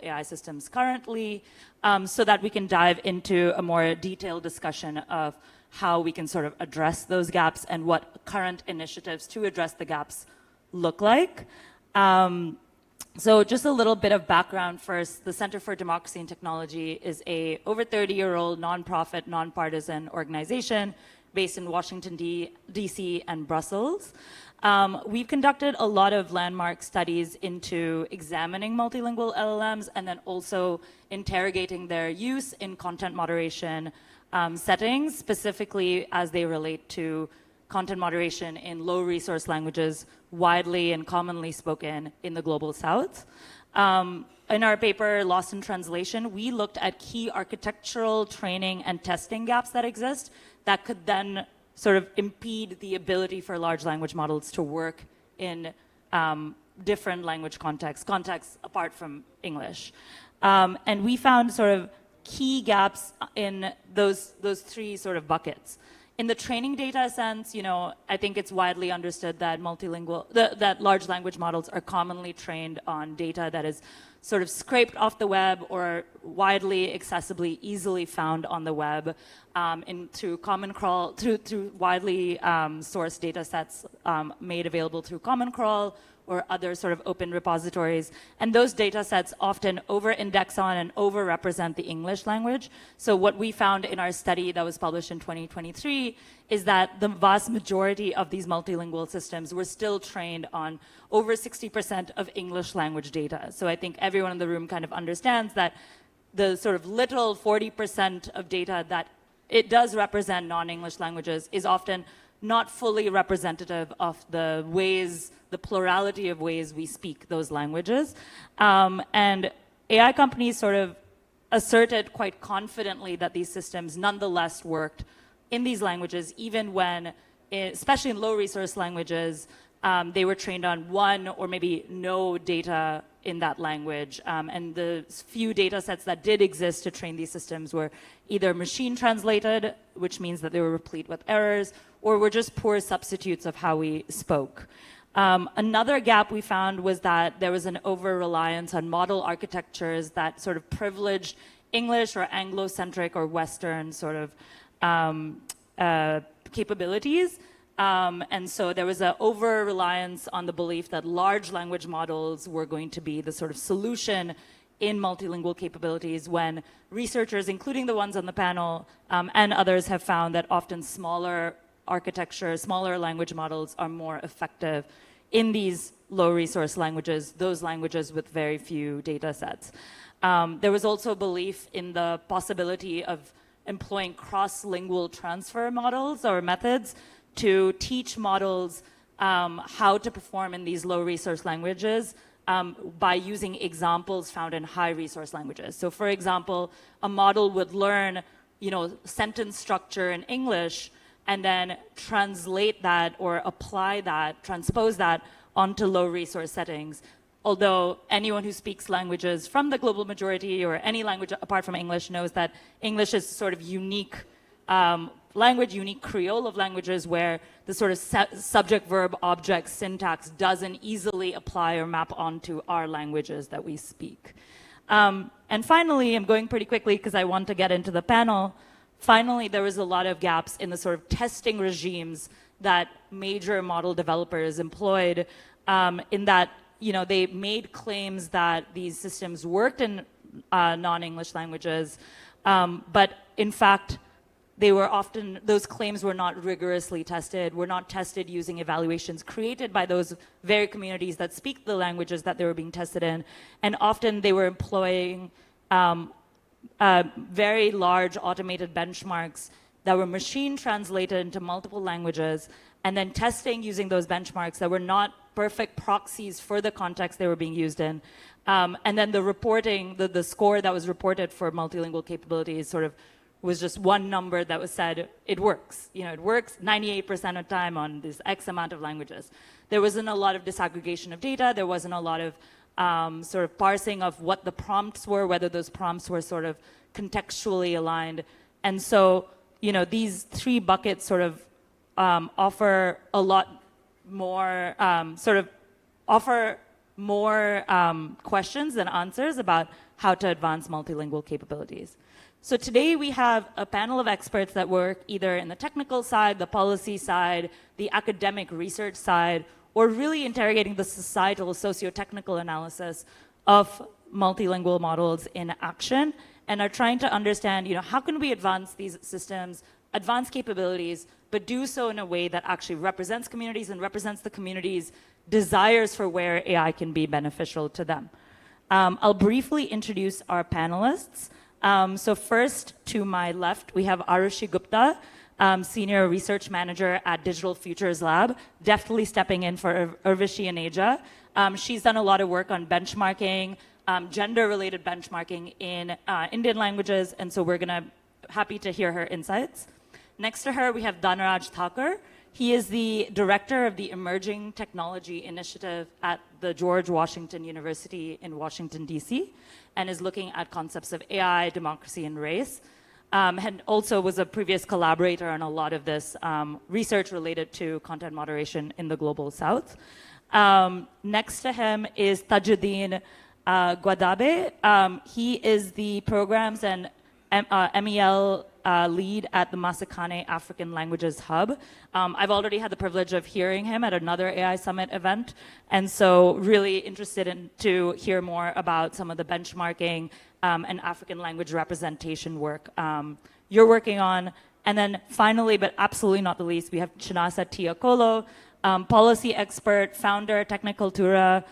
AI systems currently, so that we can dive into a more detailed discussion of how we can sort of address those gaps and what current initiatives to address the gaps look like. So just a little bit of background first. The Center for Democracy and Technology is a over 30-year-old nonprofit, nonpartisan organization based in Washington, D.C. and Brussels. We've conducted a lot of landmark studies into examining multilingual LLMs and then also interrogating their use in content moderation settings, specifically as they relate to content moderation in low resource languages widely and commonly spoken in the global south. In our paper, Lost in Translation, we looked at key architectural training and testing gaps that exist that could then sort of impede the ability for large language models to work in different language contexts apart from English. And we found sort of key gaps in those three sort of buckets. In the training data sense, I think it's widely understood that that large language models are commonly trained on data that is sort of scraped off the web or widely accessibly, easily found on the web through Common Crawl, through widely sourced data sets made available through Common Crawl or other sort of open repositories. And those data sets often over-index on and over-represent the English language. So what we found in our study that was published in 2023 is that the vast majority of these multilingual systems were still trained on over 60% of English language data. So I think everyone in the room kind of understands that the sort of little 40% of data that it does represent non-English languages is often not fully representative of the plurality of ways we speak those languages. And AI companies sort of asserted quite confidently that these systems nonetheless worked in these languages, even when, especially in low resource languages, they were trained on one or maybe no data in that language. And the few data sets that did exist to train these systems were either machine translated, which means that they were replete with errors, or were just poor substitutes of how we spoke. Another gap we found was that there was an over-reliance on model architectures that sort of privileged English or Anglo-centric or Western sort of capabilities. And so there was an over-reliance on the belief that large language models were going to be the sort of solution in multilingual capabilities, when researchers, including the ones on the panel and others, have found that often smaller language models are more effective in these low resource languages, those languages with very few data sets. There was also belief in the possibility of employing cross-lingual transfer models or methods to teach models how to perform in these low resource languages by using examples found in high resource languages. So for example, a model would learn, sentence structure in English and then translate that or apply that, transpose that onto low resource settings. Although anyone who speaks languages from the global majority or any language apart from English knows that English is sort of unique language, unique Creole of languages where the sort of subject-verb-object syntax doesn't easily apply or map onto our languages that we speak. And finally, I'm going pretty quickly because I want to get into the panel. Finally, there was a lot of gaps in the sort of testing regimes that major model developers employed in that, they made claims that these systems worked in non-English languages, but in fact, those claims were not rigorously tested, were not tested using evaluations created by those very communities that speak the languages that they were being tested in, and often they were employing very large automated benchmarks that were machine translated into multiple languages, and then testing using those benchmarks that were not perfect proxies for the context they were being used in. And then the reporting, the score that was reported for multilingual capabilities sort of was just one number that was said, it works. It works 98% of the time on this X amount of languages. There wasn't a lot of disaggregation of data. There wasn't a lot of sort of parsing of what the prompts were, whether those prompts were sort of contextually aligned. And so, these three buckets sort of offer a lot more, offer more questions than answers about how to advance multilingual capabilities. So today we have a panel of experts that work either in the technical side, the policy side, the academic research side, or really interrogating the societal socio-technical analysis of multilingual models in action, and are trying to understand, how can we advance these systems, advance capabilities, but do so in a way that actually represents communities and represents the community's desires for where AI can be beneficial to them. I'll briefly introduce our panelists. So first, to my left, we have Arushi Gupta, Senior Research Manager at Digital Futures Lab, deftly stepping in for Urvashi Aneja. She's done a lot of work on benchmarking, gender-related benchmarking in Indian languages, and so we're happy to hear her insights. Next to her, we have Dhanaraj Thakur. He is the director of the Emerging Technology Initiative at the George Washington University in Washington, D.C., and is looking at concepts of AI, democracy, and race. And also was a previous collaborator on a lot of this research related to content moderation in the Global South. Next to him is Tajuddin Gwadabe. He is the programs and MEL lead at the Masakane African Languages Hub. I've already had the privilege of hearing him at another AI Summit event, and so really interested to hear more about some of the benchmarking and African language representation work you're working on. And then finally, but absolutely not the least, we have Chinasa Tiakolo, policy expert, founder, Technicultura,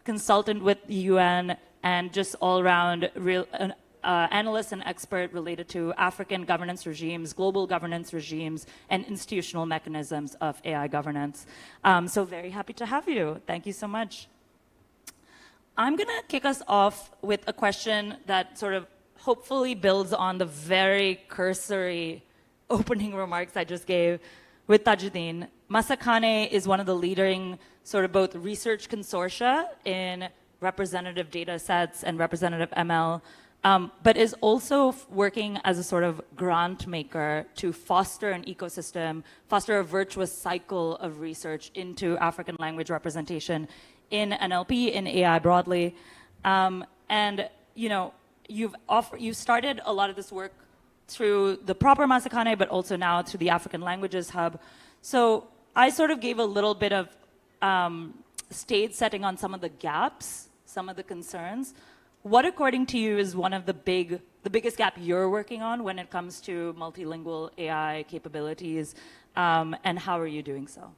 consultant with the UN, and just all-around analyst and expert related to African governance regimes, global governance regimes, and institutional mechanisms of AI governance. So very happy to have you. Thank you so much. I'm going to kick us off with a question that sort of hopefully builds on the very cursory opening remarks I just gave with Tajuddin. Masakane is one of the leading sort of both research consortia in representative data sets and representative ML, but is also working as a sort of grant maker to foster an ecosystem, foster a virtuous cycle of research into African language representation in NLP, in AI broadly. And you've started a lot of this work through the proper Masakane, but also now through the African Languages Hub. So I sort of gave a little bit of stage setting on some of the gaps, some of the concerns. What, according to you, is one of the biggest gap you're working on when it comes to multilingual AI capabilities, and how are you doing so?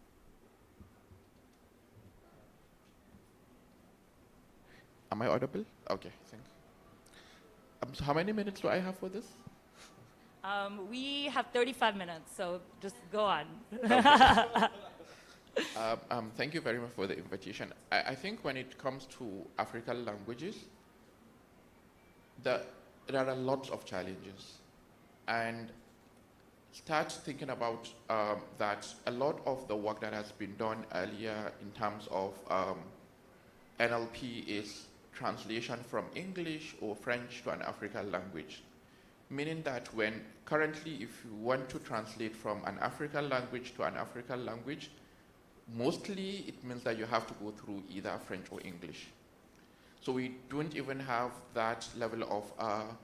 Am I audible? Okay, thanks. So how many minutes do I have for this? We have 35 minutes, so just go on. Thank you very much for the invitation. I think when it comes to African languages, there are lots of challenges. And start thinking about that a lot of the work that has been done earlier in terms of NLP is translation from English or French to an African language. Meaning that when currently, if you want to translate from an African language to an African language, mostly it means that you have to go through either French or English. So we don't even have that level of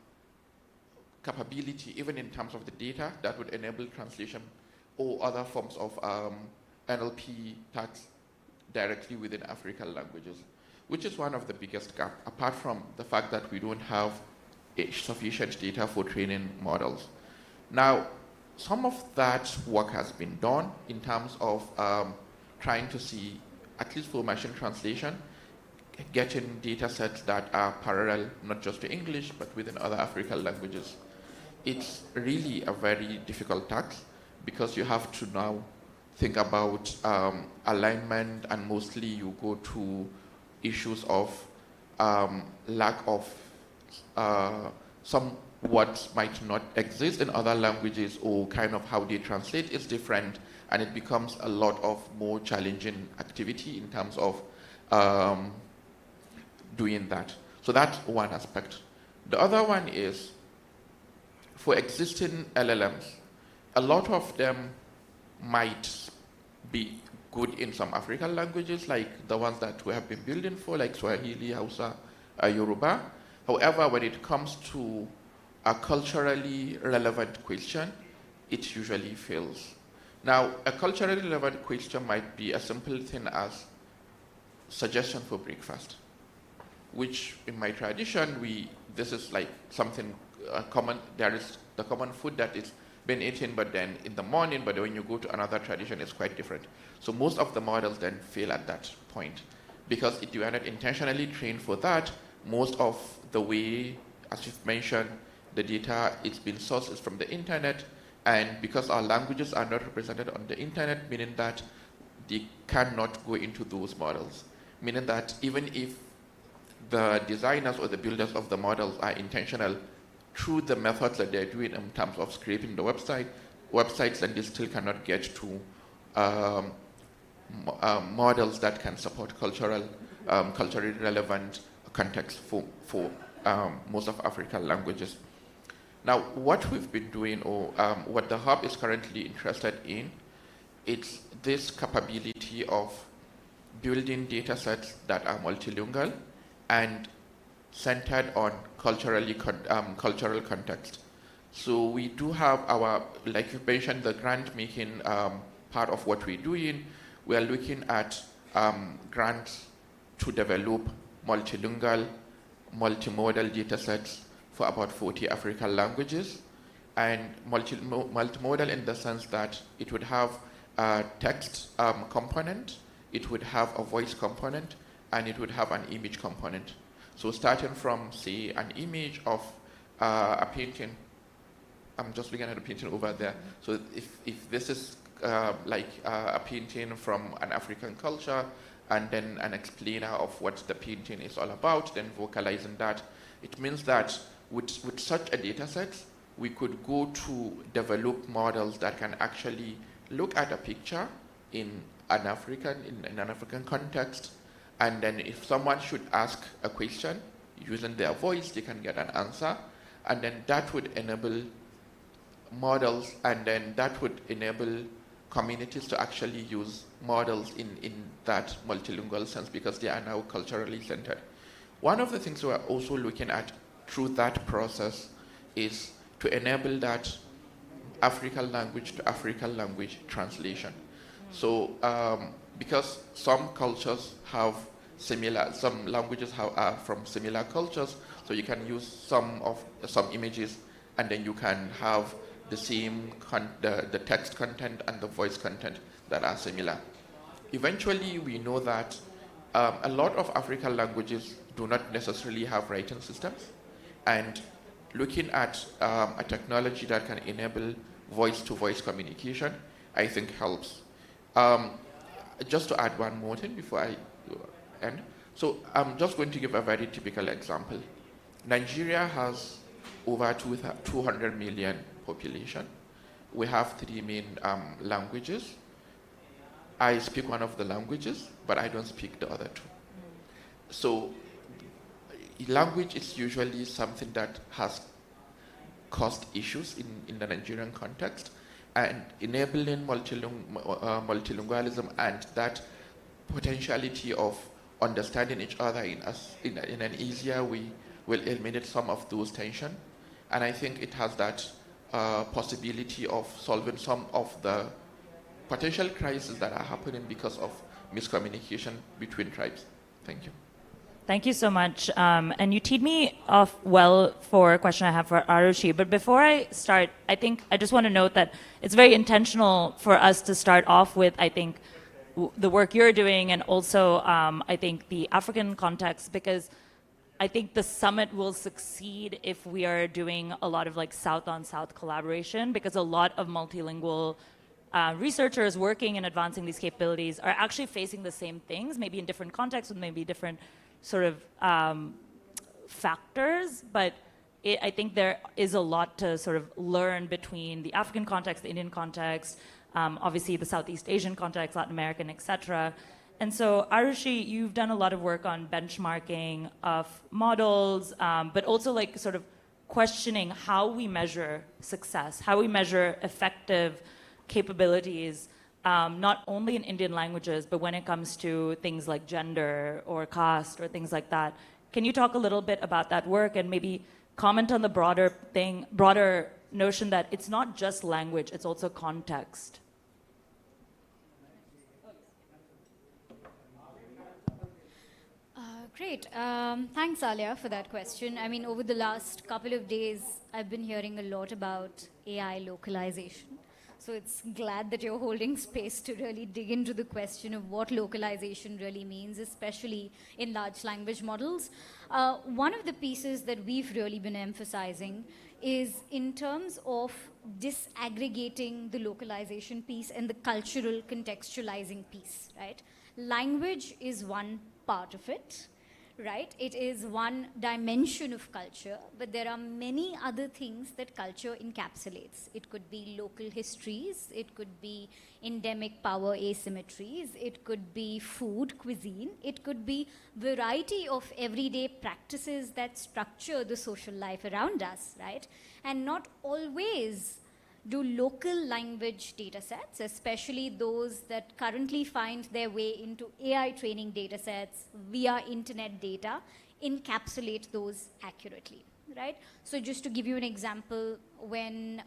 capability, even in terms of the data that would enable translation or other forms of NLP tasks directly within African languages, which is one of the biggest gaps, apart from the fact that we don't have sufficient data for training models. Now, some of that work has been done in terms of trying to see, at least for machine translation, getting data sets that are parallel, not just to English, but within other African languages. It's really a very difficult task because you have to now think about alignment, and mostly you go to issues of lack of some what might not exist in other languages, or kind of how they translate is different, and it becomes a lot of more challenging activity in terms of doing that. So that's one aspect. The other one is for existing LLMs, a lot of them might be good in some African languages, like the ones that we have been building for, like Swahili, Hausa, Yoruba. However, when it comes to a culturally relevant question, it usually fails. Now, a culturally relevant question might be a simple thing as suggestion for breakfast, which in my tradition, this is like something common. There is the common food that is been eaten, but then in the morning, but when you go to another tradition, it's quite different. So most of the models then fail at that point, because if you are not intentionally trained for that, most of the way, as you've mentioned, the data it's been sourced is from the internet, and because our languages are not represented on the internet, meaning that they cannot go into those models, meaning that even if the designers or the builders of the models are intentional through the methods that they're doing in terms of scraping the websites, and they still cannot get to models that can support culturally relevant context for most of African languages. Now, what we've been doing, or what the Hub is currently interested in, it's this capability of building data sets that are multilingual and centered on cultural context. So we do have our, like you mentioned, the grant making part of what we're doing. We are looking at grants to develop multilingual, multimodal data sets for about 40 African languages, and multimodal in the sense that it would have a text component, it would have a voice component, and it would have an image component. So starting from, say, an image of a painting, I'm just looking at a painting over there. So if this is like a painting from an African culture, and then an explainer of what the painting is all about, then vocalizing that, it means that with such a data set, we could go to develop models that can actually look at a picture in an African context, and then if someone should ask a question using their voice, they can get an answer, and then that would enable models, and then that would enable communities to actually use models in that multilingual sense, because they are now culturally centered. One of the things we're also looking at through that process is to enable that African language to African language translation. So because some cultures have some languages are from similar cultures, so you can use some images, and then you can have the same the text content and the voice content that are similar. Eventually, we know that a lot of African languages do not necessarily have writing systems, and looking at a technology that can enable voice-to-voice communication, I think helps. Just to add one more thing before I end. So I'm just going to give a very typical example. Nigeria has over 200 million population. We have 3 main languages. I speak one of the languages, but I don't speak the other 2. So language is usually something that has caused issues in the Nigerian context, and enabling multilingualism and that potentiality of understanding each other in an easier way will eliminate some of those tension. And I think it has that possibility of solving some of the potential crises that are happening because of miscommunication between tribes. Thank you. Thank you so much. And you teed me off well for a question I have for Arushi. But before I start, I think I just want to note that it's very intentional for us to start off with, I think, the work you're doing, and also, I think, the African context, because I think the summit will succeed if we are doing a lot of like South-on-South collaboration, because a lot of multilingual researchers working and advancing these capabilities are actually facing the same things, maybe in different contexts with maybe different sort of factors, but I think there is a lot to sort of learn between the African context, the Indian context, obviously the Southeast Asian context, Latin American, etc. And so, Arushi, you've done a lot of work on benchmarking of models, but also like sort of questioning how we measure success, how we measure effective capabilities not only in Indian languages, but when it comes to things like gender or caste or things like that. Can you talk a little bit about that work and maybe comment on the broader notion that it's not just language, it's also context? Great. Thanks, Alia, for that question. I mean, over the last couple of days, I've been hearing a lot about AI localization. So it's glad that you're holding space to really dig into the question of what localization really means, especially in large language models. One of the pieces that we've really been emphasizing is in terms of disaggregating the localization piece and the cultural contextualizing piece, right? Language is one part of it, right? It is one dimension of culture, but there are many other things that culture encapsulates. It could be local histories, it could be endemic power asymmetries, it could be food, cuisine, it could be variety of everyday practices that structure the social life around us, right? And not always do local language data sets, especially those that currently find their way into AI training data sets via internet data, encapsulate those accurately, right? So just to give you an example, when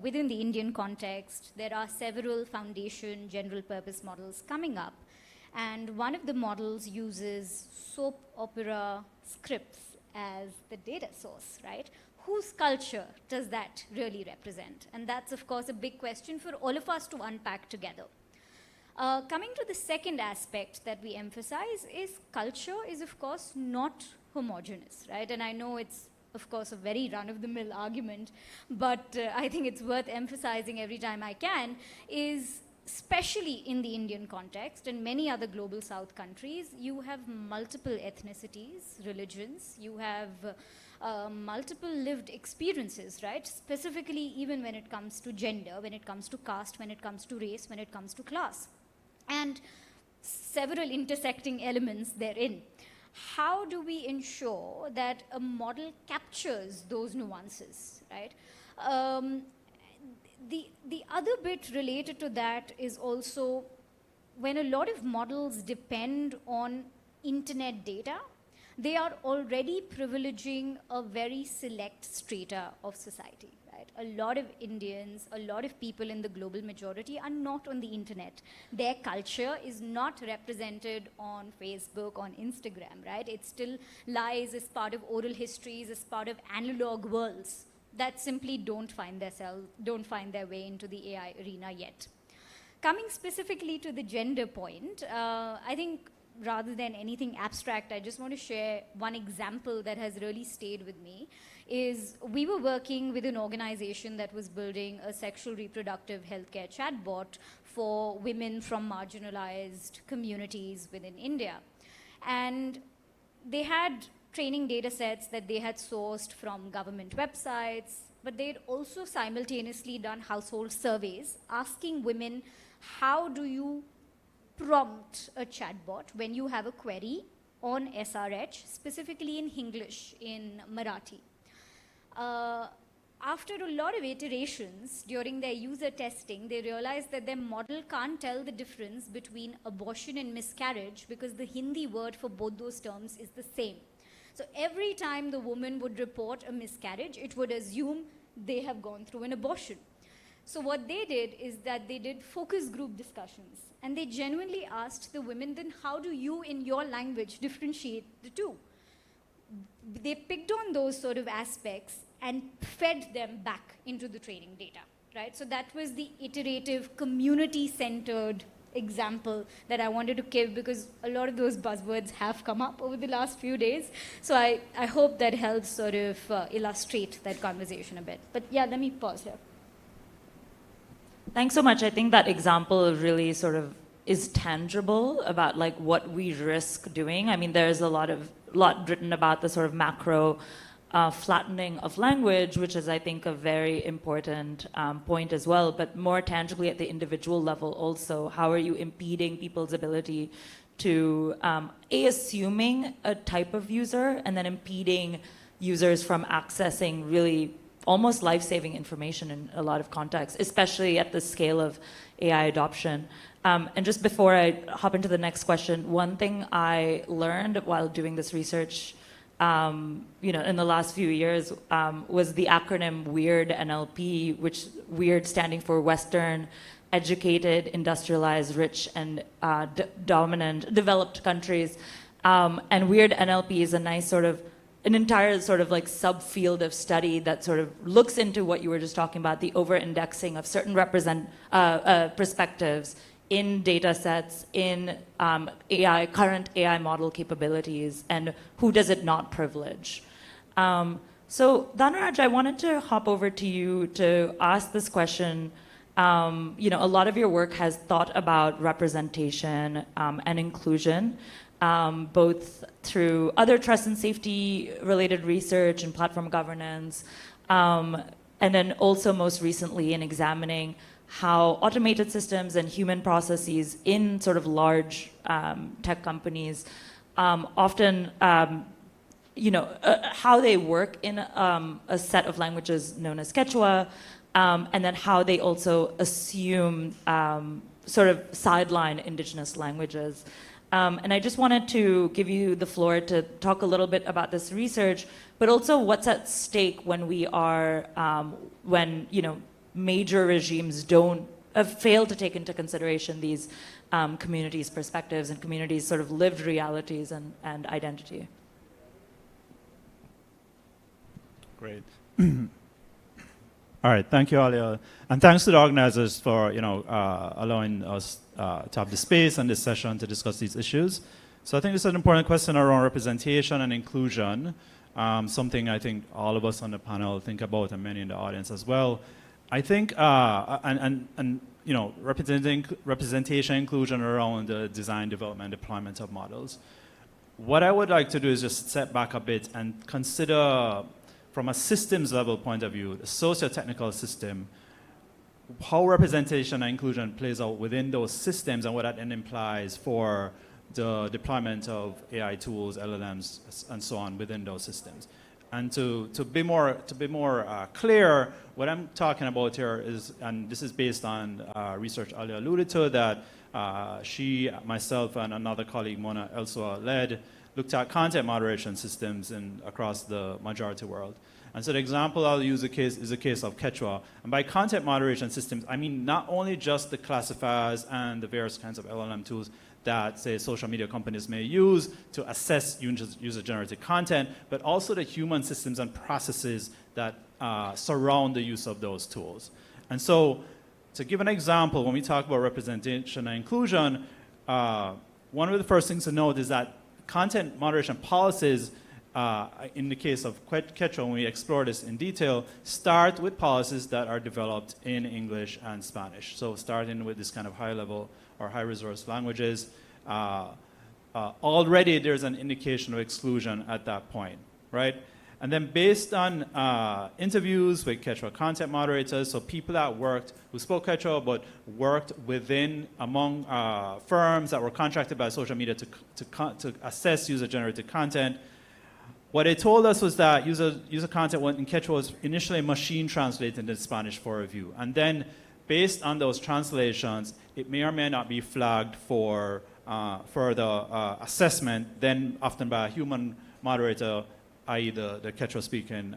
within the Indian context, there are several foundation general purpose models coming up. And one of the models uses soap opera scripts as the data source, right? Whose culture does that really represent? And that's, of course, a big question for all of us to unpack together. Coming to the second aspect that we emphasize is culture is, of course, not homogeneous, right? And I know it's, of course, a very run-of-the-mill argument, but I think it's worth emphasizing every time I can, is especially in the Indian context and many other global south countries, you have multiple ethnicities, religions, you have multiple lived experiences, right? Specifically, even when it comes to gender, when it comes to caste, when it comes to race, when it comes to class. And several intersecting elements therein. How do we ensure that a model captures those nuances, right? The other bit related to that is also when a lot of models depend on internet data, they are already privileging a very select strata of society, right? A lot of Indians, a lot of people in the global majority are not on the internet. Their culture is not represented on Facebook, on Instagram, right? It still lies as part of oral histories, as part of analog worlds that simply don't find their way into the AI arena yet. Coming specifically to the gender point, I think rather than anything abstract, I just want to share one example that has really stayed with me. Is we were working with an organization that was building a sexual reproductive healthcare chatbot for women from marginalized communities within India. And they had training data sets that they had sourced from government websites, but they'd also simultaneously done household surveys asking women, how do you prompt a chatbot when you have a query on SRH, specifically in English, in Marathi. After a lot of iterations during their user testing, they realized that their model can't tell the difference between abortion and miscarriage because the Hindi word for both those terms is the same. So every time the woman would report a miscarriage, it would assume they have gone through an abortion. So what they did is that they did focus group discussions, and they genuinely asked the women, then how do you in your language differentiate the two? They picked on those sort of aspects and fed them back into the training data, right? So that was the iterative, community-centered example that I wanted to give because a lot of those buzzwords have come up over the last few days. So I hope that helps sort of illustrate that conversation a bit. But yeah, let me pause here. Thanks so much. I think that example really sort of is tangible about like what we risk doing. I mean, there's a lot written about the sort of macro flattening of language, which is, I think, a very important point as well. But more tangibly at the individual level also, how are you impeding people's ability to, assuming a type of user and then impeding users from accessing really almost life-saving information in a lot of contexts, especially at the scale of AI adoption. And just before I hop into the next question, one thing I learned while doing this research, in the last few years, was the acronym WEIRD NLP, which WEIRD standing for Western, Educated, Industrialized, Rich, and Dominant, Developed Countries. And WEIRD NLP is a nice an entire subfield of study that sort of looks into what you were just talking about, the over-indexing of certain perspectives in data sets, in current AI model capabilities, and who does it not privilege. So Dhanaraj, I wanted to hop over to you to ask this question. A lot of your work has thought about representation and inclusion, both through other trust and safety related research and platform governance, and then also most recently in examining how automated systems and human processes in sort of large tech companies often, how they work in a set of languages known as Quechua, and then how they also assume sort of sideline indigenous languages. And I just wanted to give you the floor to talk a little bit about this research, but also what's at stake when we are, major regimes don't fail to take into consideration these communities' perspectives and communities' sort of lived realities and identity. Great. All right, thank you, Alia. And thanks to the organizers for allowing us to have the space and this session to discuss these issues. So I think this is an important question around representation and inclusion, something I think all of us on the panel think about and many in the audience as well. I think, representation inclusion around the design, development, deployment of models. What I would like to do is just step back a bit and consider from a systems level point of view, the socio-technical system, how representation and inclusion plays out within those systems and what that then implies for the deployment of AI tools, LLMs, and so on within those systems. And to be more clear, what I'm talking about here is, and this is based on research Alia alluded to, that she, myself, and another colleague, Mona Elsua, led, looked at content moderation systems across the majority world. And so the example I'll use is a case of Quechua. And by content moderation systems, I mean not only just the classifiers and the various kinds of LLM tools that, say, social media companies may use to assess user-generated content, but also the human systems and processes that surround the use of those tools. And so, to give an example, when we talk about representation and inclusion, one of the first things to note is that content moderation policies, in the case of Quechua, when we explore this in detail, start with policies that are developed in English and Spanish. So starting with this kind of high-level or high-resource languages, already there's an indication of exclusion at that point, right? And then based on interviews with Quechua content moderators, so people that who spoke Quechua but worked among firms that were contracted by social media to assess user-generated content, what they told us was that user content in Quechua was initially machine translated into Spanish for review. And then based on those translations, it may or may not be flagged for further assessment, then often by a human moderator, i.e. the Quechua-speaking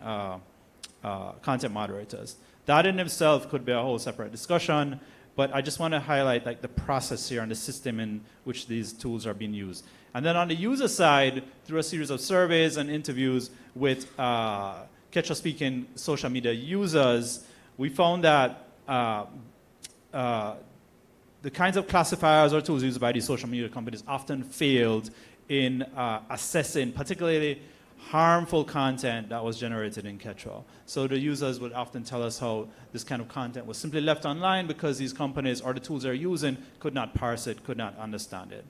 content moderators. That in itself could be a whole separate discussion, but I just want to highlight the process here and the system in which these tools are being used. And then on the user side, through a series of surveys and interviews with Quechua-speaking social media users, we found that the kinds of classifiers or tools used by these social media companies often failed in assessing particularly harmful content that was generated in Quechua. So the users would often tell us how this kind of content was simply left online because these companies or the tools they're using could not parse it, could not understand it.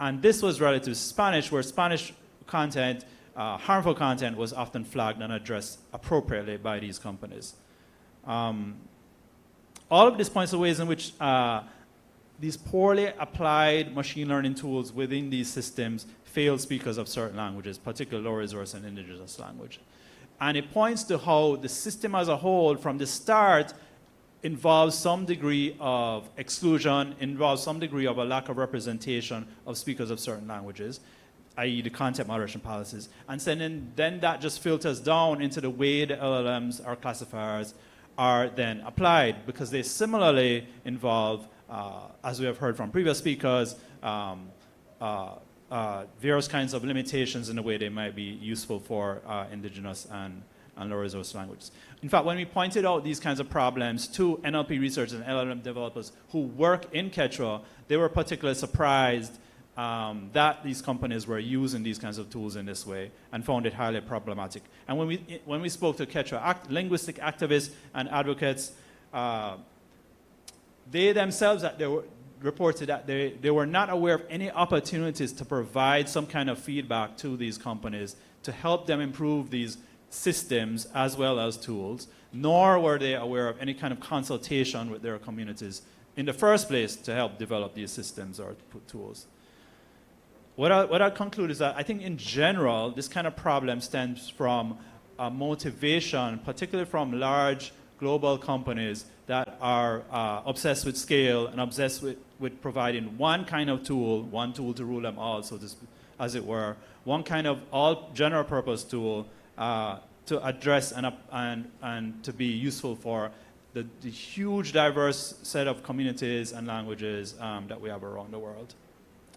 And this was relative to Spanish, where Spanish content, harmful content, was often flagged and addressed appropriately by these companies. All of this points to ways in which these poorly applied machine learning tools within these systems fail speakers of certain languages, particularly low resource and indigenous language. And it points to how the system as a whole, from the start, involves some degree of exclusion, involves some degree of a lack of representation of speakers of certain languages, i.e. the content moderation policies. And then that just filters down into the way the LLMs or classifiers are then applied, because they similarly involve, as we have heard from previous speakers, various kinds of limitations in the way they might be useful for indigenous and low resource languages. In fact, when we pointed out these kinds of problems to NLP researchers and LLM developers who work in Quechua, they were particularly surprised that these companies were using these kinds of tools in this way and found it highly problematic. And when we spoke to Quechua linguistic activists and advocates, they themselves reported that they were not aware of any opportunities to provide some kind of feedback to these companies to help them improve these systems as well as tools, nor were they aware of any kind of consultation with their communities in the first place to help develop these systems or tools. What I conclude is that I think in general, this kind of problem stems from a motivation, particularly from large global companies that are obsessed with scale and obsessed with providing one kind of tool, one tool to rule them all, so as it were, one kind of all general purpose tool to address and to be useful for the huge diverse set of communities and languages that we have around the world.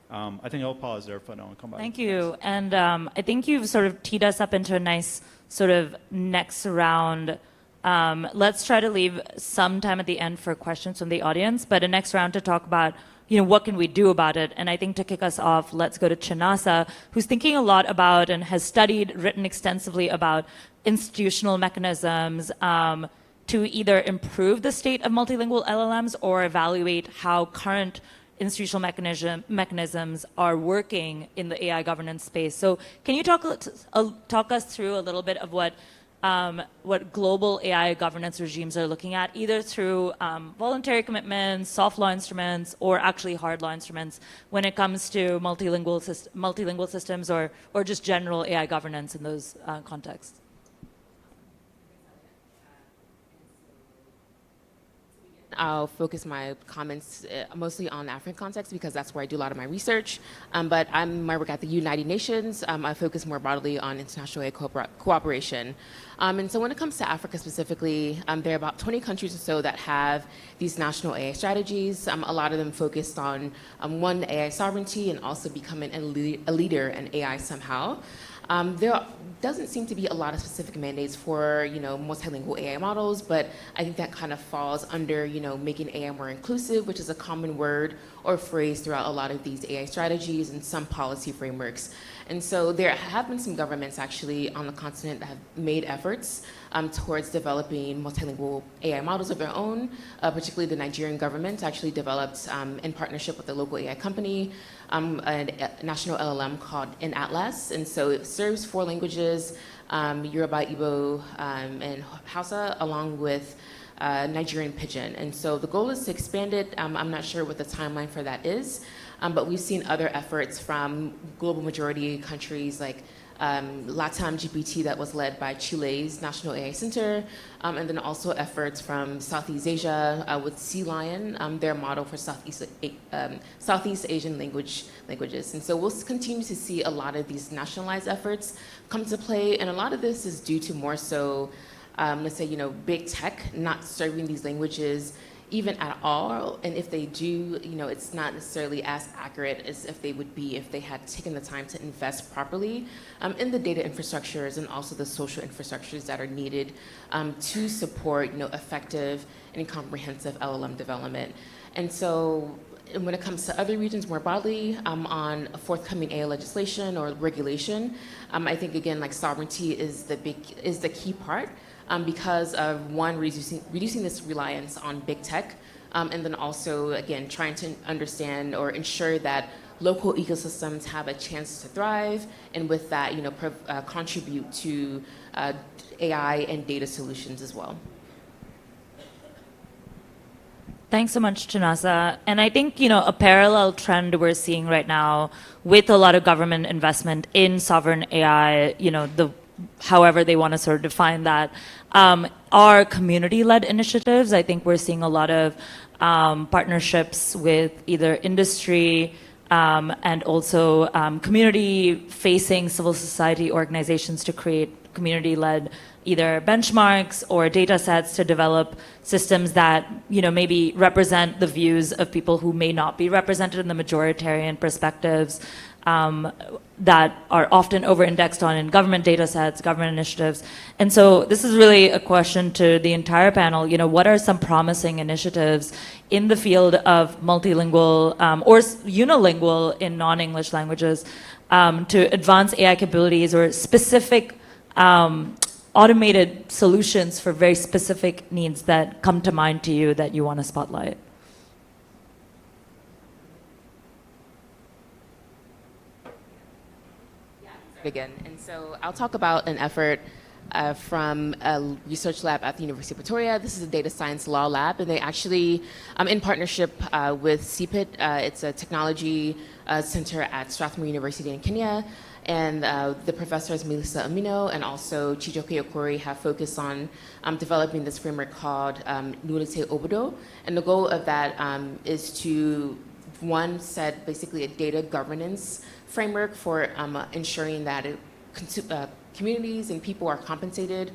I think I'll pause there for now and come back. Thank you. And I think you've sort of teed us up into a nice sort of next round. Let's try to leave some time at the end for questions from the audience, but a next round to talk about, what can we do about it? And I think to kick us off, let's go to Chinasa, who's thinking a lot about and has written extensively about institutional mechanisms to either improve the state of multilingual LLMs or evaluate how current institutional mechanisms are working in the AI governance space. So can you talk us through a little bit of what global AI governance regimes are looking at, either through voluntary commitments, soft law instruments, or actually hard law instruments when it comes to multilingual systems or just general AI governance in those contexts? I'll focus my comments mostly on African context because that's where I do a lot of my research. But my work at the United Nations, I focus more broadly on international AI cooperation. And so when it comes to Africa specifically, there are about 20 countries or so that have these national AI strategies. A lot of them focused on one, AI sovereignty and also becoming a leader in AI somehow. There doesn't seem to be a lot of specific mandates for, multilingual AI models, but I think that kind of falls under, making AI more inclusive, which is a common word or phrase throughout a lot of these AI strategies and some policy frameworks. And so there have been some governments actually on the continent that have made efforts towards developing multilingual AI models of their own. Particularly the Nigerian government actually developed, in partnership with a local AI company, a national LLM called InAtlas. And so it serves 4 languages, Yoruba, Igbo, and Hausa, along with Nigerian Pidgin. And so the goal is to expand it. I'm not sure what the timeline for that is, but we've seen other efforts from global majority countries like LATAM GPT that was led by Chile's National AI Center, and then also efforts from Southeast Asia with Sea Lion, their model for Southeast Asian languages. And so we'll continue to see a lot of these nationalized efforts come to play, and a lot of this is due to more so, let's say, big tech not serving these languages even at all, and if they do, it's not necessarily as accurate as if they would be if they had taken the time to invest properly in the data infrastructures and also the social infrastructures that are needed to support, effective and comprehensive LLM development. And so when it comes to other regions more broadly, on forthcoming AI legislation or regulation, I think again, like sovereignty is the key part. Because of one, reducing this reliance on big tech, and then also, again, trying to understand or ensure that local ecosystems have a chance to thrive, and with that, contribute to AI and data solutions as well. Thanks so much, Chinasa. And I think, a parallel trend we're seeing right now with a lot of government investment in sovereign AI, however they want to sort of define that, are community-led initiatives. I think we're seeing a lot of partnerships with either industry and also community-facing civil society organizations to create community-led either benchmarks or data sets to develop systems that maybe represent the views of people who may not be represented in the majoritarian perspectives that are often over-indexed on in government data sets, government initiatives. And so this is really a question to the entire panel. What are some promising initiatives in the field of multilingual or unilingual in non-English languages to advance AI capabilities or specific automated solutions for very specific needs that come to mind to you that you want to spotlight? Again, and so I'll talk about an effort from a research lab at the University of Pretoria. This is a data science law lab, and they actually, in partnership with CPIT, it's a technology center at Strathmore University in Kenya, and the professors Melissa Amino and also Chijoke Okori have focused on developing this framework called Nulite Obodo. And the goal of that is to, one, set basically a data governance framework for ensuring that communities and people are compensated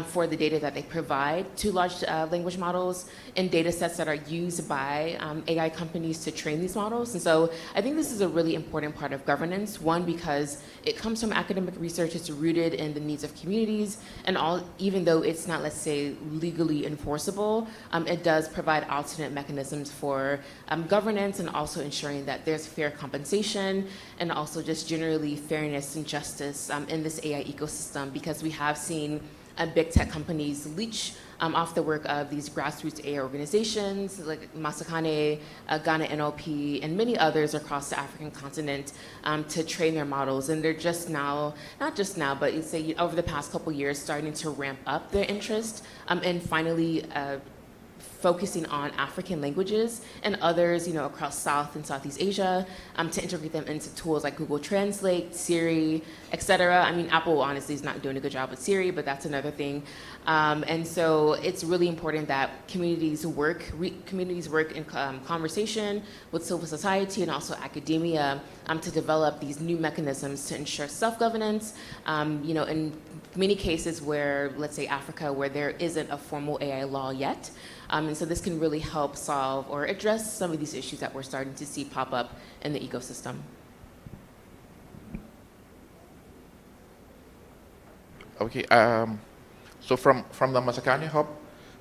for the data that they provide to large language models and data sets that are used by AI companies to train these models. And so I think this is a really important part of governance, one, because it comes from academic research, it's rooted in the needs of communities, and even though it's not, let's say, legally enforceable, it does provide alternate mechanisms for governance and also ensuring that there's fair compensation and also just generally fairness and justice in this AI ecosystem, because we have seen big tech companies leech off the work of these grassroots AI organizations like Masakane, Ghana NLP, and many others across the African continent to train their models. And they're just now, not just now, but you'd say over the past couple years, starting to ramp up their interest and finally focusing on African languages and others, across South and Southeast Asia to integrate them into tools like Google Translate, Siri, etc. I mean, Apple honestly is not doing a good job with Siri, but that's another thing. And so it's really important that communities work in conversation with civil society and also academia to develop these new mechanisms to ensure self-governance. In many cases where, let's say Africa, where there isn't a formal AI law yet. And so this can really help solve or address some of these issues that we're starting to see pop up in the ecosystem. Okay, so from the Masakane Hub,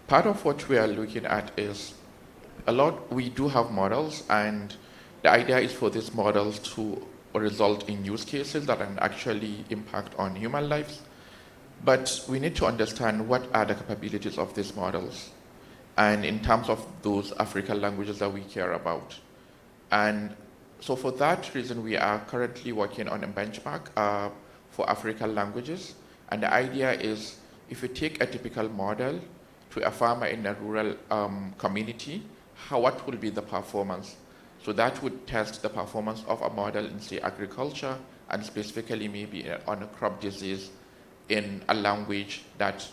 part of what we are looking at is we do have models, and the idea is for these models to result in use cases that can actually impact on human lives. But we need to understand what are the capabilities of these models, and in terms of those African languages that we care about. And so for that reason, we are currently working on a benchmark for African languages. And the idea is, if you take a typical model to a farmer in a rural community, what will be the performance? So that would test the performance of a model in, say, agriculture, and specifically maybe on a crop disease in a language that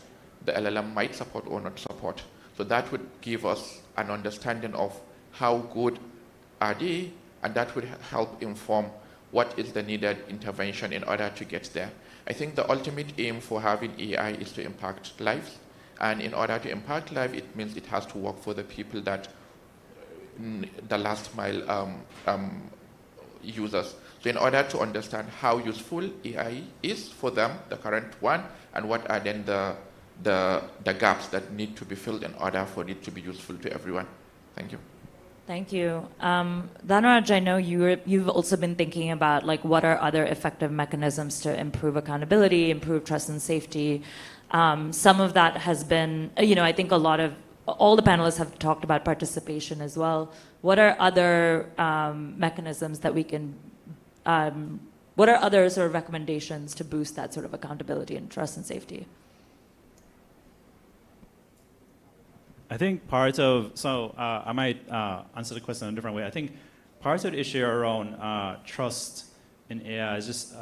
the LLM might support or not support. So that would give us an understanding of how good are they, and that would help inform what is the needed intervention in order to get there. I think the ultimate aim for having AI is to impact lives. And in order to impact life, it means it has to work for the people that the last mile users. So in order to understand how useful AI is for them, the current one, and what are then the gaps that need to be filled in order for it to be useful to everyone. Thank you. Thank you. Dhanraj, I know you've also been thinking about what are other effective mechanisms to improve accountability, improve trust and safety. Some of that has been, I think all the panelists have talked about participation as well. What are other mechanisms that we can, what are other sort of recommendations to boost that sort of accountability and trust and safety? I think part of, I might answer the question in a different way. I think part of the issue around trust in AI is just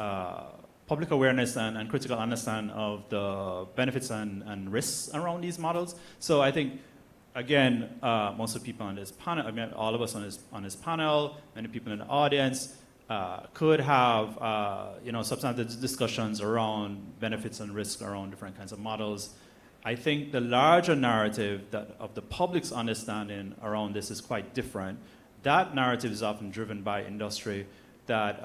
public awareness and critical understanding of the benefits and risks around these models. So I think, again, most of the people on this panel, I mean, all of us on this panel, many people in the audience, could have substantive discussions around benefits and risks around different kinds of models. I think the larger narrative of the public's understanding around this is quite different. That narrative is often driven by industry that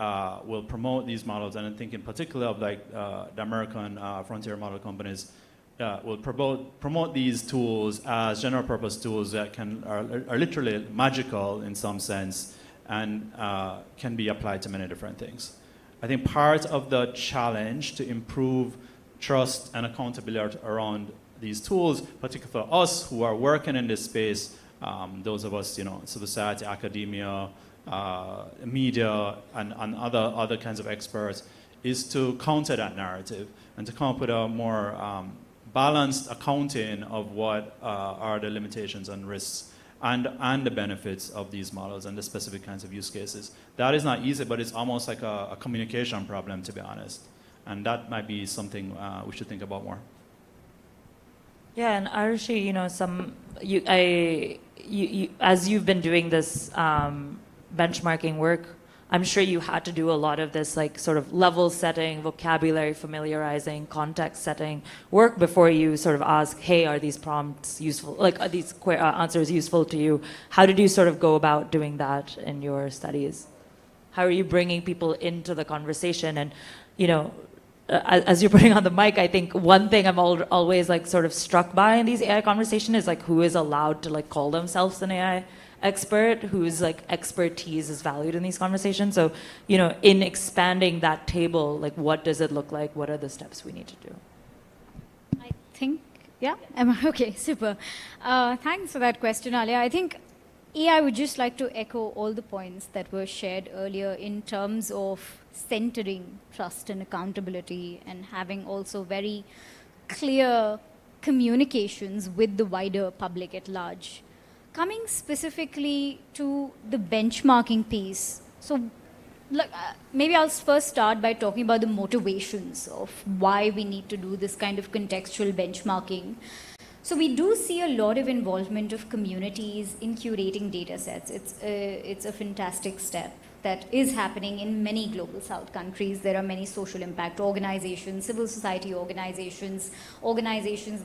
will promote these models, and I think in particular of like the American frontier model companies will promote these tools as general purpose tools that are literally magical in some sense and can be applied to many different things. I think part of the challenge to improve trust and accountability around these tools, particularly for us who are working in this space, those of us, civil society, academia, media, and other kinds of experts, is to counter that narrative and to come up with a more balanced accounting of what are the limitations and risks and the benefits of these models and the specific kinds of use cases. That is not easy, but it's almost like a communication problem, to be honest. And that might be something we should think about more. Yeah, and Arushi, as you've been doing this benchmarking work, I'm sure you had to do a lot of this like sort of level setting, vocabulary familiarizing, context setting work before you sort of ask, hey, are these prompts useful? Like, are these answers useful to you? How did you sort of go about doing that in your studies? How are you bringing people into the conversation? And, as you're putting on the mic, I think one thing I'm always like sort of struck by in these AI conversations is like who is allowed to like call themselves an AI expert, whose like expertise is valued in these conversations. So, in expanding that table, like what does it look like? What are the steps we need to do? I think, yeah, okay, super. Thanks for that question, Alia. I think I would just like to echo all the points that were shared earlier in terms of centering trust and accountability and having also very clear communications with the wider public at large. Coming specifically to the benchmarking piece, so maybe I'll first start by talking about the motivations of why we need to do this kind of contextual benchmarking. So we do see a lot of involvement of communities in curating data sets. It's a fantastic step that is happening in many global south countries. There are many social impact organizations, civil society organizations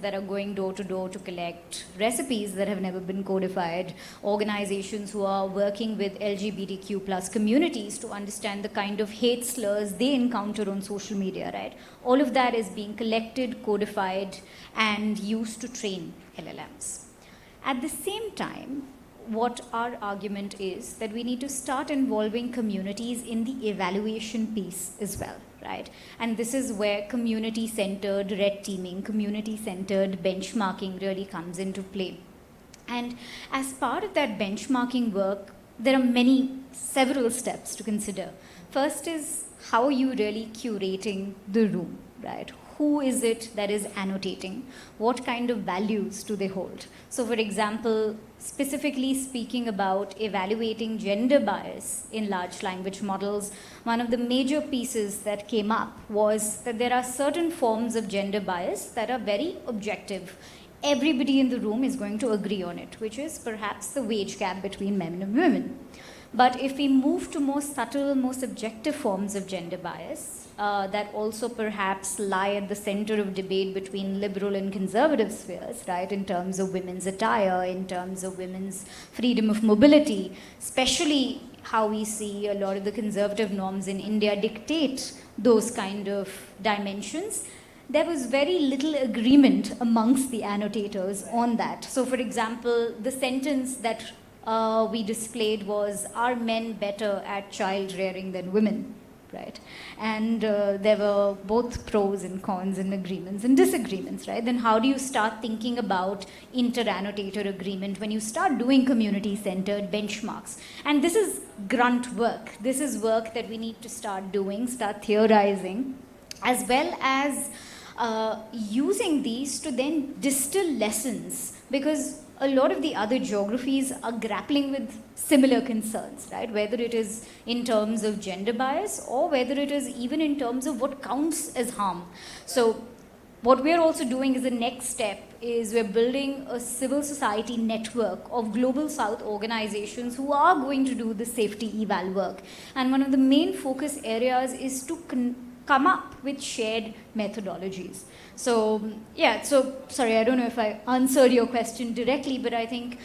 that are going door to door to collect recipes that have never been codified, organizations who are working with LGBTQ plus communities to understand the kind of hate slurs they encounter on social media, right? All of that is being collected, codified, and used to train LLMs. At the same time, what our argument is that we need to start involving communities in the evaluation piece as well, right? And this is where community-centered red teaming, community-centered benchmarking really comes into play. And as part of that benchmarking work, there are several steps to consider. First is how are you really curating the room, right? Who is it that is annotating? What kind of values do they hold? So for example, specifically speaking about evaluating gender bias in large language models, one of the major pieces that came up was that there are certain forms of gender bias that are very objective. Everybody in the room is going to agree on it, which is perhaps the wage gap between men and women. But if we move to more subtle, more subjective forms of gender bias, that also perhaps lie at the center of debate between liberal and conservative spheres, right, in terms of women's attire, in terms of women's freedom of mobility, especially how we see a lot of the conservative norms in India dictate those kind of dimensions. There was very little agreement amongst the annotators on that. So for example, the sentence that we displayed was, are men better at child rearing than women? Right? And there were both pros and cons and agreements and disagreements, right? Then how do you start thinking about inter-annotator agreement when you start doing community-centered benchmarks? And this is grunt work. This is work that we need to start doing, start theorizing, as well as using these to then distill lessons. Because a lot of the other geographies are grappling with similar concerns, right? Whether it is in terms of gender bias or whether it is even in terms of what counts as harm. So what we're also doing is the next step is we're building a civil society network of global south organizations who are going to do the safety eval work. And one of the main focus areas is to come up with shared methodologies. So yeah, so sorry, I don't know if I answered your question directly, but I think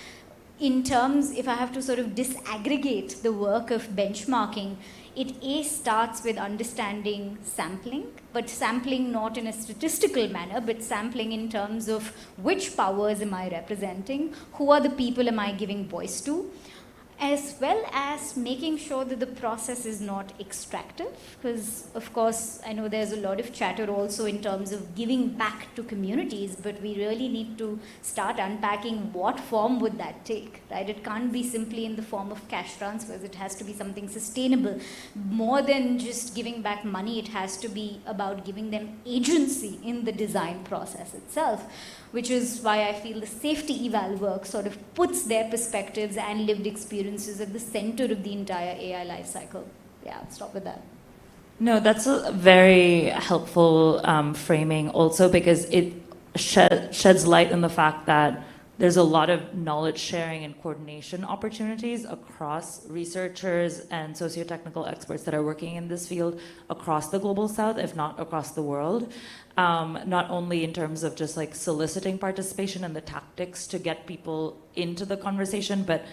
in terms, if I have to sort of disaggregate the work of benchmarking, it starts with understanding sampling, but sampling not in a statistical manner, but sampling in terms of which powers am I representing, who are the people am I giving voice to, as well as making sure that the process is not extractive, because of course I know there's a lot of chatter also in terms of giving back to communities, but we really need to start unpacking what form would that take, right? It can't be simply in the form of cash transfers, it has to be something sustainable. More than just giving back money, it has to be about giving them agency in the design process itself, which is why I feel the safety eval work sort of puts their perspectives and lived experiences at the center of the entire AI lifecycle. Yeah, I'll stop with that. No, that's a very helpful framing also, because it sheds light on the fact that there's a lot of knowledge sharing and coordination opportunities across researchers and socio-technical experts that are working in this field across the global south, if not across the world. Not only in terms of just like soliciting participation and the tactics to get people into the conversation, but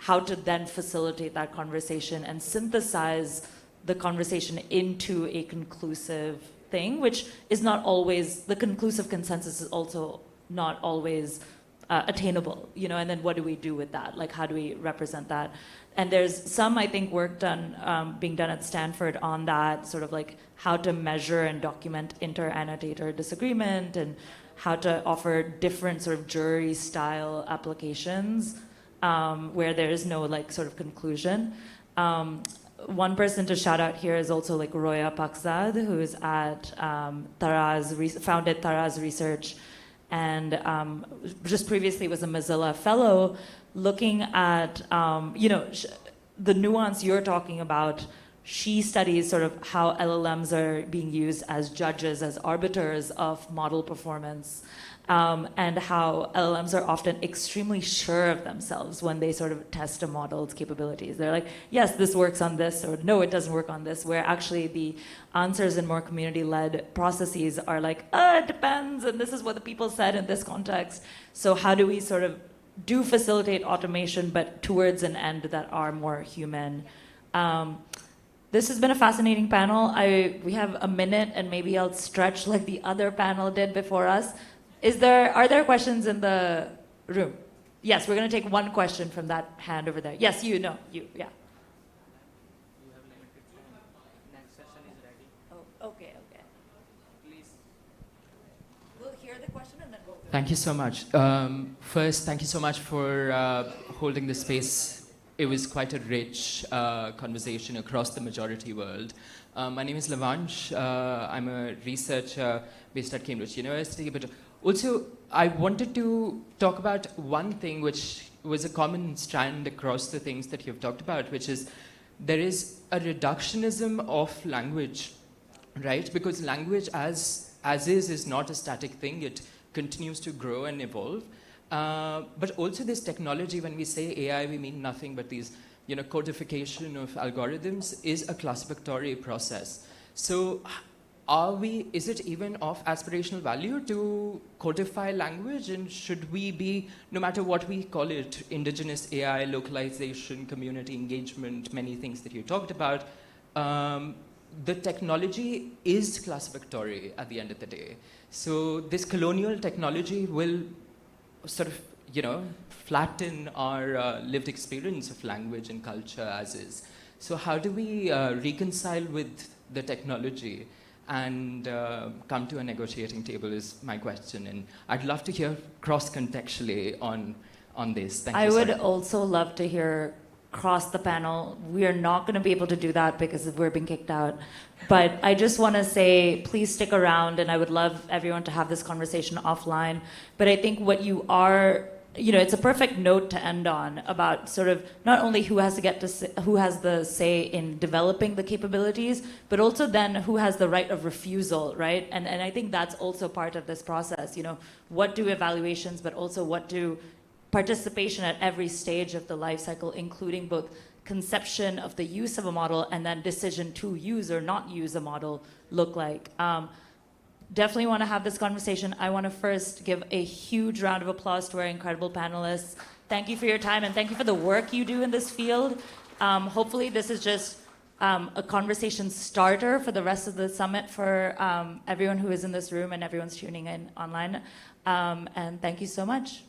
how to then facilitate that conversation and synthesize the conversation into a conclusive thing, which is not always, the conclusive consensus is also not always attainable, you know, and then what do we do with that? Like, how do we represent that? And there's some, I think, work done, being done at Stanford on that, sort of like how to measure and document inter-annotator disagreement and how to offer different sort of jury-style applications where there is no like sort of conclusion. One person to shout out here is also like Roya Pakzad, who's at founded Taraz Research, and just previously was a Mozilla fellow, looking at the nuance you're talking about. She studies sort of how LLMs are being used as judges, as arbiters of model performance, and how LLMs are often extremely sure of themselves when they sort of test a model's capabilities. They're like, yes, this works on this, or no, it doesn't work on this, where actually the answers in more community-led processes are like, it depends, and this is what the people said in this context. So how do we sort of facilitate automation, but towards an end that are more human? This has been a fascinating panel. We have a minute, and maybe I'll stretch like the other panel did before us. Are there questions in the room? Yes, we're going to take one question from that hand over there. Yes, you, yeah. You have limited time. Next session is ready. Oh, okay. Please. We'll hear the question and then we'll... Thank you so much. First, thank you so much for holding the space. It was quite a rich conversation across the majority world. My name is Lavansh. I'm a researcher based at Cambridge University, but also I wanted to talk about one thing which was a common strand across the things that you've talked about, which is there is a reductionism of language, right? Because language as is not a static thing. It continues to grow and evolve. But also this technology, when we say AI, we mean nothing but these, codification of algorithms is a classificatory process. So is it even of aspirational value to codify language? And should we be, no matter what we call it, indigenous AI, localization, community engagement, many things that you talked about, the technology is classificatory at the end of the day. So this colonial technology will sort of, flatten our lived experience of language and culture as is. So how do we reconcile with the technology and come to a negotiating table is my question. And I'd love to hear cross-contextually on this. Thank you. I would also love to hear cross the panel. We are not going to be able to do that because we're being kicked out. But I just want to say, please stick around, and I would love everyone to have this conversation offline. But I think what you are it's a perfect note to end on about sort of not only who has the say in developing the capabilities, but also then who has the right of refusal, right? And I think that's also part of this process. What do evaluations, but also what do participation at every stage of the life cycle, including both conception of the use of a model and then decision to use or not use a model look like? Definitely want to have this conversation. I want to first give a huge round of applause to our incredible panelists. Thank you for your time and thank you for the work you do in this field. Hopefully this is just a conversation starter for the rest of the summit for everyone who is in this room and everyone's tuning in online. And thank you so much.